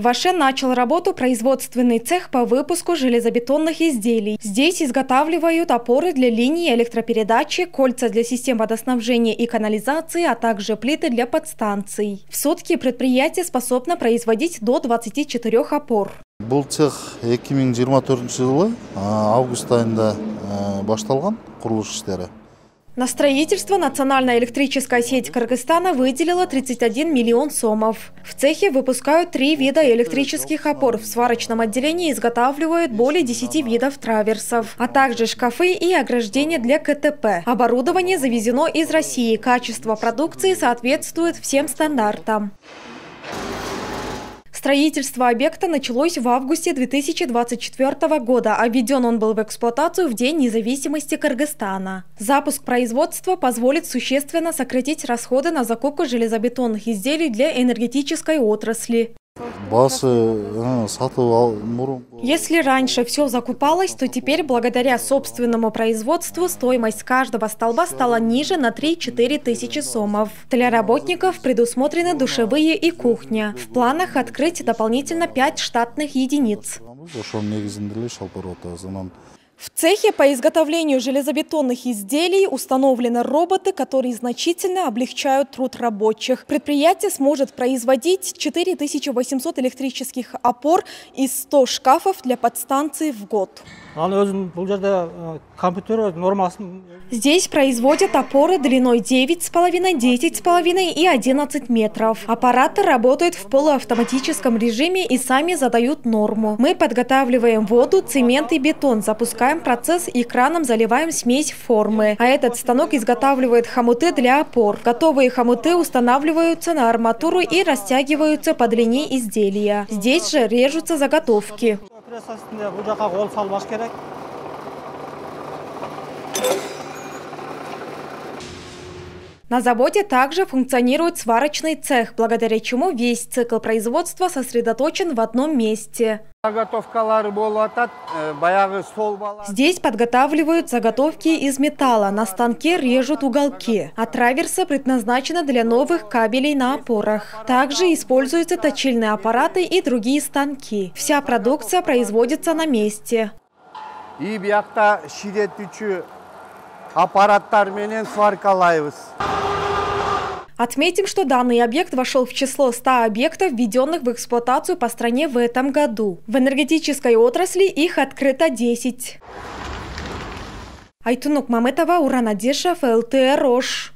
В Аше начал работу производственный цех по выпуску железобетонных изделий. Здесь изготавливают опоры для линии электропередачи, кольца для систем водоснабжения и канализации, а также плиты для подстанций. В сутки предприятие способно производить до 24 опор. Бұл цех 2024 жылы август айында башталған құрылыс іштері. На строительство национальная электрическая сеть Кыргызстана выделила 31 миллион сомов. В цехе выпускают 3 вида электрических опор. В сварочном отделении изготавливают более 10 видов траверсов, а также шкафы и ограждения для КТП. Оборудование завезено из России. Качество продукции соответствует всем стандартам. Строительство объекта началось в августе 2024 года, а введен он был в эксплуатацию в День независимости Кыргызстана. Запуск производства позволит существенно сократить расходы на закупку железобетонных изделий для энергетической отрасли. Если раньше все закупалось, то теперь благодаря собственному производству стоимость каждого столба стала ниже на 3-4 тысячи сомов. Для работников предусмотрены душевые и кухня. В планах открыть дополнительно 5 штатных единиц. В цехе по изготовлению железобетонных изделий установлены роботы, которые значительно облегчают труд рабочих. Предприятие сможет производить 4800 электрических опор и 100 шкафов для подстанций в год. Здесь производят опоры длиной 9,5, 10,5 и 11 метров. Аппараты работают в полуавтоматическом режиме и сами задают норму. Мы подготавливаем воду, цемент и бетон, запускаем процесс и краном заливаем смесь формы. А этот станок изготавливает хомуты для опор. Готовые хомуты устанавливаются на арматуру и растягиваются по длине изделия. Здесь же режутся заготовки. На заводе также функционирует сварочный цех, благодаря чему весь цикл производства сосредоточен в одном месте. Здесь подготавливают заготовки из металла, на станке режут уголки, а траверсы предназначены для новых кабелей на опорах. Также используются точильные аппараты и другие станки. Вся продукция производится на месте. Отметим, что данный объект вошел в число 100 объектов, введенных в эксплуатацию по стране в этом году. В энергетической отрасли их открыто 10. Айтунук Мамытова, Уран Адешев, ЛТР Ош.